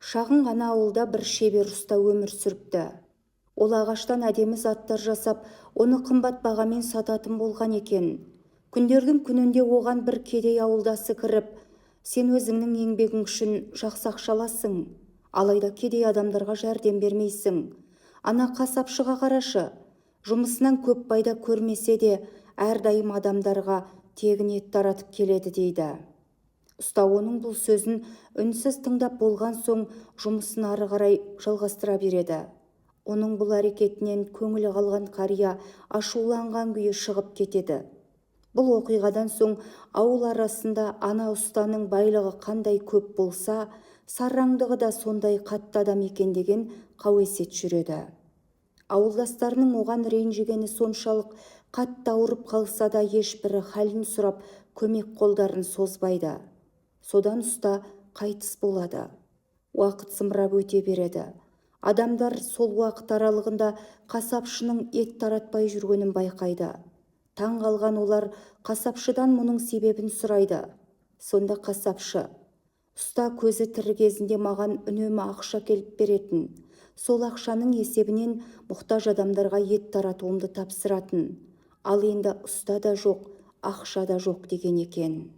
Шағын ғана ауылда бір шебер ұста өмір сүріпті. Ол ағаштан әдемі заттар жасап, оны қымбат бағамен сататын болған екен. Күндердің күнінде оған бір кедей ауылдасы кіріп, сен өзіңнің еңбегің үшін жақсы ақша аласың, алайда кедей адамдарға жәрдем бермейсің. Ана қасапшыға қарашы, жұмысынан көп пайда көрмесе де, әрдайым адамдарға тегін ет таратып келеді дейді. Ұста оның бұл сөзін үнсіз тыңдап болған соң жұмысын ары қарай жалғастыра береді. Оның бұл әрекетінен көңілі қалған қария ашуланған күйі шығып кетеді. Бұл оқиғадан соң ауыл арасында ана ұстаның байлығы қандай көп болса, сараңдығы да сондай қатты адам екен деген қауесет жүреді. Ауылдастарының оған ренжігені соншалық қатты ауырып қалса да ешбірі халін сұрап көмек қолдарын созбайды. Содан ұста қайтыс болады. Уақыт зымырап өте береді. Адамдар сол уақыт аралығында қасапшының ет таратпай жүргенін байқайды. Таң қалған олар қасапшыдан мұның себебін сұрайды. Сонда қасапшы: ұста көзі тірі кезінде маған үнемі ақша келіп беретін. Сол ақшаның есебінен мұқтаж адамдарға ет таратуымды тапсыратын. Ал енді ұста да жоқ, ақша да жоқ деген екен.